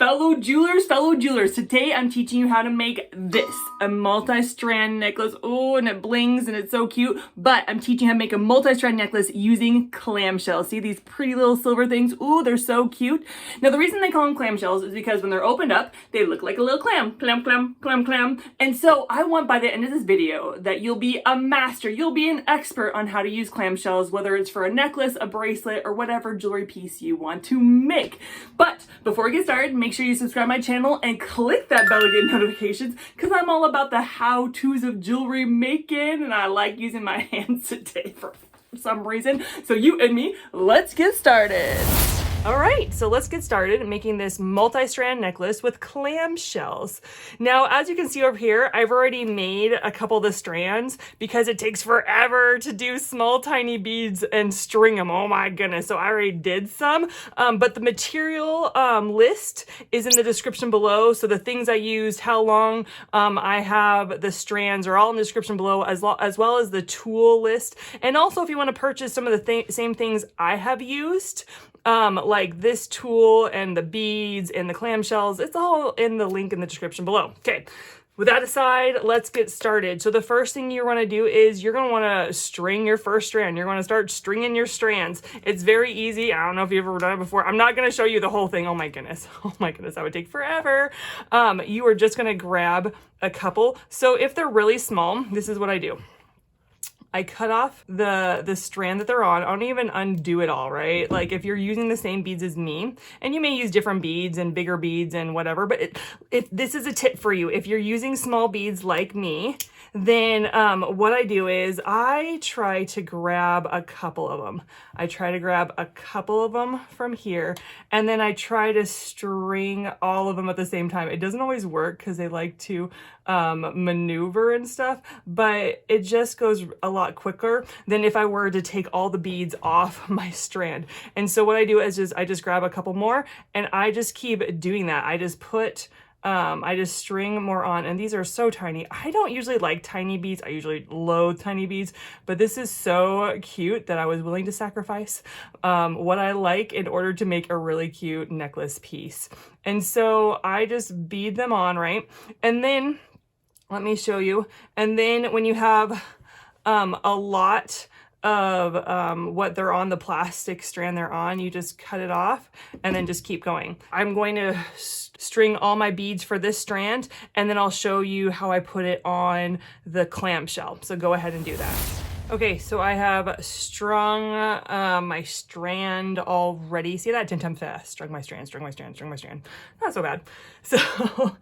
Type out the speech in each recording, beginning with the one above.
Fellow jewelers, today I'm teaching you how to make this, a multi-strand necklace. Oh, and it blings and it's so cute, but I'm teaching you how to make a multi-strand necklace using clamshells. See these pretty little silver things? Ooh, they're so cute. Now the reason they call them clamshells is because when they're opened up, they look like a little clam, clam, clam, clam, clam. And so I want by the end of this video that you'll be a master, you'll be an expert on how to use clamshells, whether it's for a necklace, a bracelet, or whatever jewelry piece you want to make. But before we get started, make sure you subscribe to my channel and click that bell to get notifications, because I'm all about the how-tos of jewelry making, and I like using my hands today for some reason. So you and me, let's get started. All right, so let's get started making this multi-strand necklace with clamshells. Now, as you can see over here, I've already made a couple of the strands because it takes forever to do small, tiny beads and string them. Oh my goodness, so I already did some, but the material list is in the description below. So the things I used, how long I have the strands are all in the description below, as well as the tool list. And also if you want to purchase some of the same things I have used, like this tool and the beads and the clamshells, it's all in the link in the description below. Okay, with that aside, let's get started. So the first thing you want to do is you're going to want to string your first strand. You're going to start stringing your strands. It's very easy. I don't know if you've ever done it before. I'm not going to show you the whole thing. Oh my goodness. Oh my goodness. That would take forever. You are just going to grab a couple. So if they're really small, this is what I do. I cut off the strand that they're on. I don't even undo it all, right? Like if you're using the same beads as me, and you may use different beads and bigger beads and whatever, but if this is a tip for you, if you're using small beads like me, then what I do is I try to grab a couple of them. I try to grab a couple of them from here, and then I try to string all of them at the same time. It doesn't always work because they like to maneuver and stuff, but it just goes a lot quicker than if I were to take all the beads off my strand. And so what I do is I just grab a couple more, and I just keep doing that. I just put I just string more on, and these are so tiny. I don't usually like tiny beads. I usually loathe tiny beads, but this is so cute that I was willing to sacrifice what I like in order to make a really cute necklace piece. And so I just bead them on, right? And then let me show you. And then when you have a lot of what they're on, the plastic strand they're on, you just cut it off and then just keep going. I'm going to string all my beads for this strand, and then I'll show you how I put it on the clamshell. So go ahead and do that. Okay, so I have strung my strand already. See that? 10 times fast. Strung my strand, strung my strand, strung my strand. Not so bad. So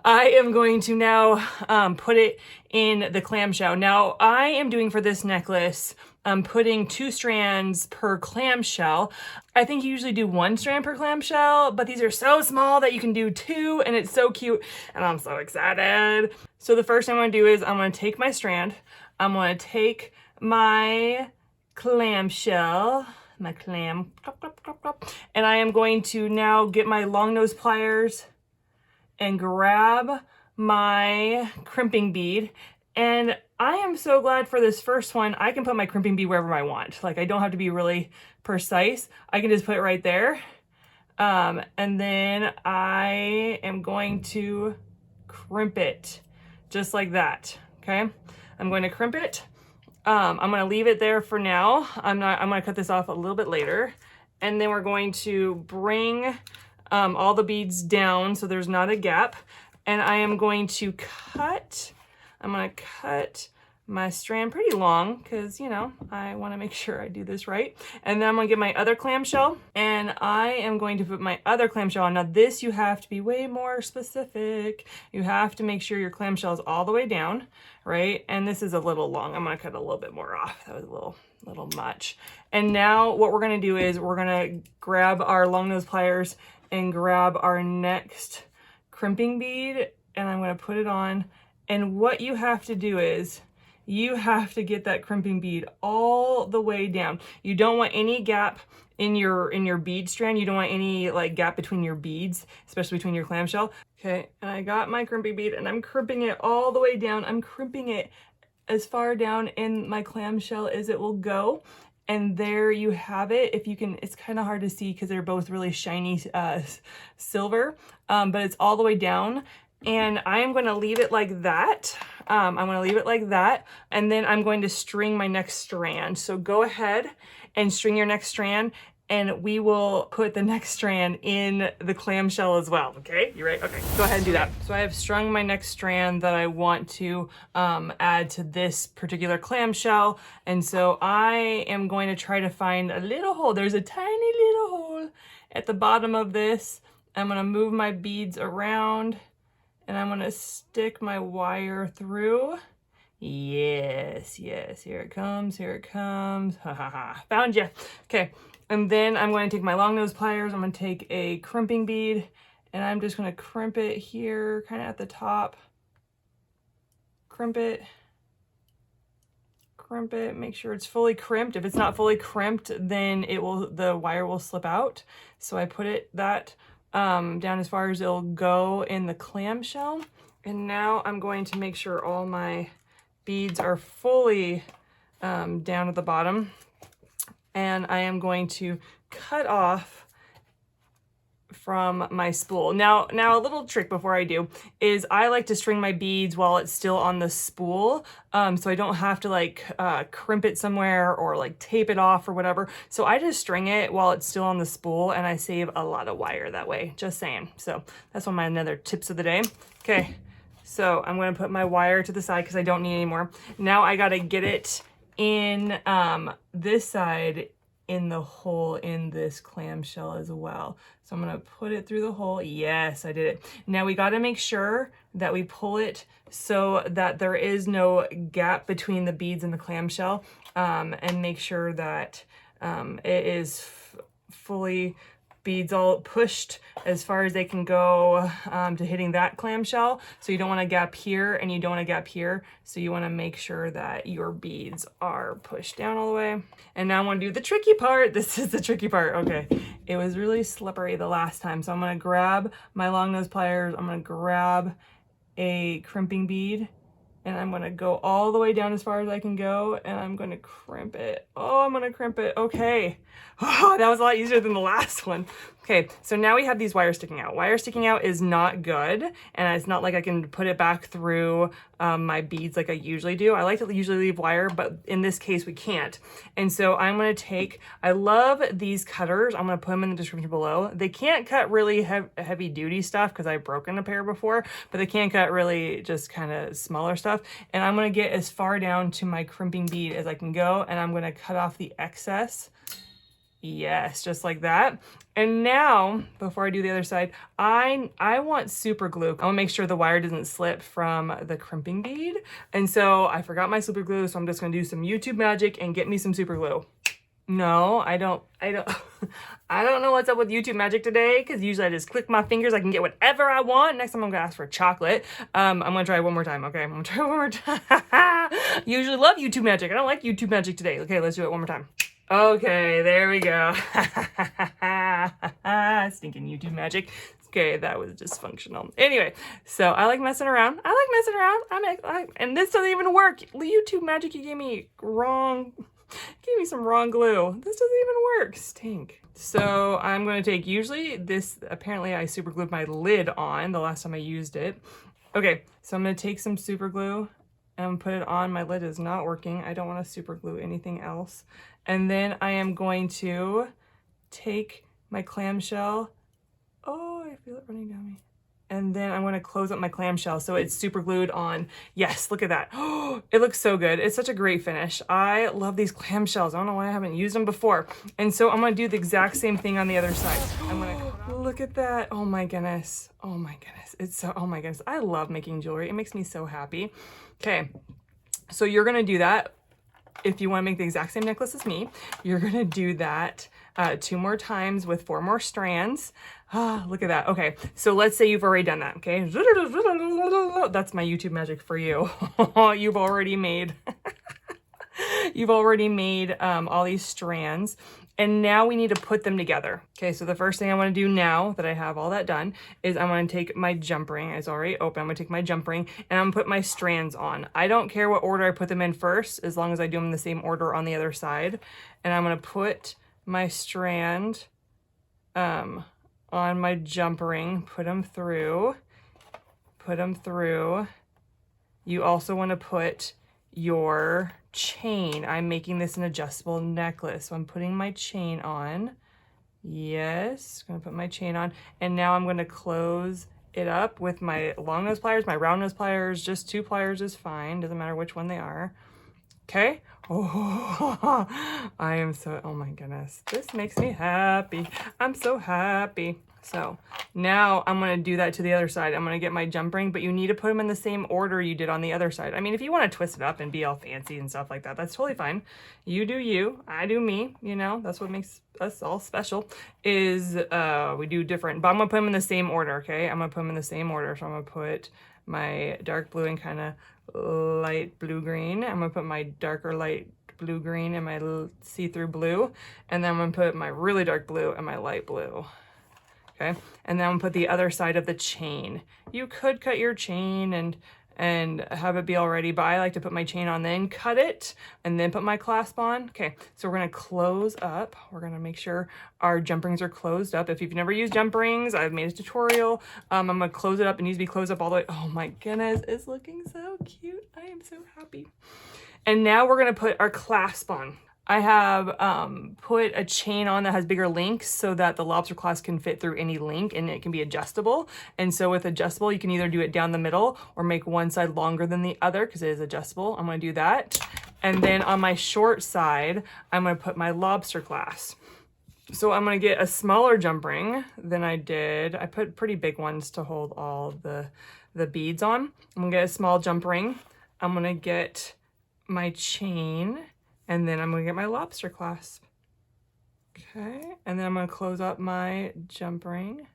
I am going to now put it in the clamshell. Now I am doing for this necklace, I'm putting 2 strands per clamshell. I think you usually do 1 strand per clamshell, but these are so small that you can do 2, and it's so cute, and I'm so excited. So the first thing I'm gonna do is I'm gonna take my strand, I'm gonna take my clamshell, my clam, and I am going to now get my long nose pliers and grab my crimping bead. And I am so glad for this first one, I can put my crimping bead wherever I want. Like I don't have to be really precise. I can just put it right there. And then I am going to crimp it just like that, okay? I'm going to crimp it. I'm gonna leave it there for now. I'm gonna cut this off a little bit later. And then we're going to bring all the beads down so there's not a gap. And I am going to cut, I'm gonna cut my strand pretty long because, you know, I wanna make sure I do this right. And then I'm gonna get my other clamshell, and I am going to put my other clamshell on. Now this, you have to be way more specific. You have to make sure your clamshell is all the way down, right? And this is a little long. I'm gonna cut a little bit more off. That was a little much. And now what we're gonna do is we're gonna grab our long nose pliers and grab our next crimping bead, and I'm going to put it on. And what you have to do is you have to get that crimping bead all the way down. You don't want any gap in your bead strand. You don't want any like gap between your beads, especially between your clamshell. Okay, and I got my crimping bead and I'm crimping it all the way down. I'm crimping it as far down in my clamshell as it will go. And there you have it. If you can, it's kind of hard to see because they're both really shiny silver, but it's all the way down. And I am going to leave it like that. I'm going to leave it like that. And then I'm going to string my next strand. So go ahead and string your next strand, and we will put the next strand in the clamshell as well. Okay, you ready? Okay, go ahead and do that. So I have strung my next strand that I want to add to this particular clamshell. And so I am going to try to find a little hole. There's a tiny little hole at the bottom of this. I'm gonna move my beads around and I'm gonna stick my wire through. Yes, yes, here it comes, here it comes. Ha ha ha, found you. Okay. And then I'm going to take my long nose pliers. I'm going to take a crimping bead and I'm just going to crimp it here, kind of at the top. Crimp it, make sure it's fully crimped. If it's not fully crimped, then the wire will slip out. So I put it down as far as it'll go in the clamshell. And now I'm going to make sure all my beads are fully down at the bottom. And I am going to cut off from my spool. Now a little trick before I do is I like to string my beads while it's still on the spool, so I don't have to like crimp it somewhere or like tape it off or whatever. So I just string it while it's still on the spool and I save a lot of wire that way, just saying. So that's one of my other tips of the day. Okay, so I'm going to put my wire to the side because I don't need any more. Now I got to get it in this side in the hole in this clamshell as well. So I'm gonna put it through the hole. Yes, I did it. Now we gotta make sure that we pull it so that there is no gap between the beads and the clamshell, and make sure that it is fully beads all pushed as far as they can go to hitting that clamshell. So you don't want a gap here and you don't want a gap here. So you want to make sure that your beads are pushed down all the way. And now I want to do the tricky part. This is the tricky part. Okay, it was really slippery the last time. So I'm going to grab my long nose pliers. I'm going to grab a crimping bead and I'm going to go all the way down as far as I can go and I'm going to crimp it. Oh, I'm going to crimp it. Okay. Oh, that was a lot easier than the last one. Okay, so now we have these wires sticking out. Wire sticking out is not good, and it's not like I can put it back through my beads like I usually do. I like to usually leave wire, but in this case we can't. And so I'm gonna take, I love these cutters. I'm gonna put them in the description below. They can't cut really heavy duty stuff because I've broken a pair before, but they can cut really just kind of smaller stuff. And I'm gonna get as far down to my crimping bead as I can go, and I'm gonna cut off the excess. Yes, just like that. And now, before I do the other side, I want super glue. I want to make sure the wire doesn't slip from the crimping bead. And so I forgot my super glue, so I'm just going to do some YouTube magic and get me some super glue. No, I don't I don't know what's up with YouTube magic today, because usually I just click my fingers, I can get whatever I want. Next time I'm gonna ask for chocolate. I'm gonna try one more time, okay? I'm gonna try one more time. Usually love YouTube magic. I don't like YouTube magic today. Okay, let's do it one more time. Okay, there we go. Stinking YouTube magic. Okay, that was dysfunctional. Anyway, so I like messing around. And this doesn't even work. YouTube magic, you gave me some wrong glue. This doesn't even work. Stink. So I'm going to take, usually this, apparently I super glued my lid on the last time I used it. Okay, so I'm going to take some super glue and put it on. My lid is not working. I don't want to super glue anything else. And then I am going to take my clamshell. Oh, I feel it running down me. And then I'm going to close up my clamshell so it's super glued on. Yes, look at that. Oh, it looks so good. It's such a great finish. I love these clamshells. I don't know why I haven't used them before. And so I'm going to do the exact same thing on the other side. I'm going to look at that. Oh my goodness. Oh my goodness. It's so, oh my goodness. I love making jewelry. It makes me so happy. Okay. So you're going to do that. If you want to make the exact same necklace as me, you're going to do that 2 more times with 4 more strands. Ah, look at that. Okay, so let's say you've already done that, okay? That's my YouTube magic for you. You've already made all these strands. And now we need to put them together. Okay, so the first thing I want to do now that I have all that done is I'm going to take my jump ring. It's already open. I'm going to take my jump ring and I'm going to put my strands on. I don't care what order I put them in first, as long as I do them in the same order on the other side. And I'm going to put my strand on my jump ring, put them through. You also want to put your chain. I'm making this an adjustable necklace, so I'm putting my chain on. Yes, gonna put my chain on, and now I'm going to close it up with my long nose pliers, my round nose pliers. Just 2 pliers is fine, doesn't matter which one they are. Okay. Oh, I am so, oh my goodness, this makes me happy. I'm so happy. So now I'm going to do that to the other side. I'm going to get my jump ring, but you need to put them in the same order you did on the other side. I mean, if you want to twist it up and be all fancy and stuff like that, that's totally fine. You do you, I do me, you know, that's what makes us all special, is we do different, but I'm going to put them in the same order, okay? I'm going to put them in the same order. So I'm going to put my dark blue and kind of light blue green. I'm going to put my darker light blue green and my see-through blue, and then I'm going to put my really dark blue and my light blue. Okay, and then I'm gonna put the other side of the chain. You could cut your chain and have it be all ready, but I like to put my chain on, then cut it, and then put my clasp on. Okay, so we're gonna close up. We're gonna make sure our jump rings are closed up. If you've never used jump rings, I've made a tutorial. I'm gonna close it up. It needs to be closed up all the way. Oh my goodness, it's looking so cute. I am so happy. And now we're gonna put our clasp on. I have put a chain on that has bigger links so that the lobster clasp can fit through any link, and it can be adjustable. And so with adjustable, you can either do it down the middle or make one side longer than the other because it is adjustable. I'm going to do that. And then on my short side, I'm going to put my lobster clasp. So I'm going to get a smaller jump ring than I did. I put pretty big ones to hold all the beads on. I'm going to get a small jump ring. I'm going to get my chain. And then I'm going to get my lobster clasp. Okay, and then I'm going to close up my jump ring.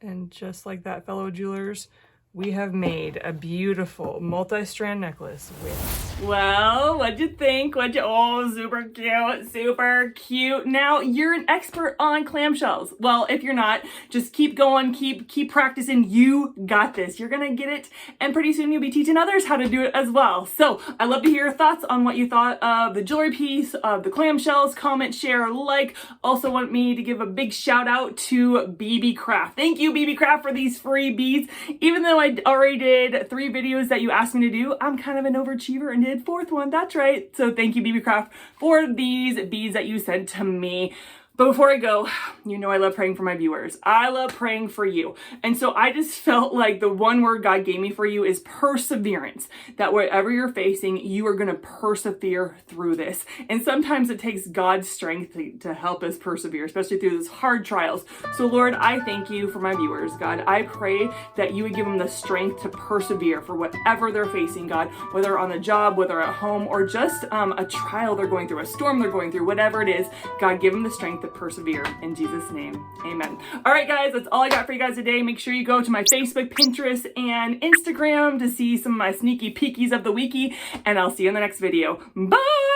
And just like that, fellow jewelers, we have made a beautiful multi-strand necklace with... Well, what'd you think? Oh, super cute, super cute. Now, you're an expert on clamshells. Well, if you're not, just keep going, keep practicing. You got this. You're gonna get it, and pretty soon you'll be teaching others how to do it as well. So, I'd love to hear your thoughts on what you thought of the jewelry piece, of the clamshells. Comment, share, like. Also want me to give a big shout out to BeeBeeCraft. Thank you, BeeBeeCraft, for these free beads. Even though I already did 3 videos that you asked me to do, I'm kind of an overachiever and did 4th one. That's right. So thank you, BeeBeeCraft, for these beads that you sent to me. But before I go, you know I love praying for my viewers. I love praying for you. And so I just felt like the one word God gave me for you is perseverance. That whatever you're facing, you are going to persevere through this. And sometimes it takes God's strength to help us persevere, especially through those hard trials. So Lord, I thank you for my viewers, God. I pray that you would give them the strength to persevere for whatever they're facing, God, whether on the job, whether at home, or just a trial they're going through, a storm they're going through, whatever it is. God, give them the strength to persevere in Jesus' name. Amen. All right, guys, that's all I got for you guys today. Make sure you go to my Facebook, Pinterest, and Instagram to see some of my sneaky peekies of the weeky, and I'll see you in the next video. Bye!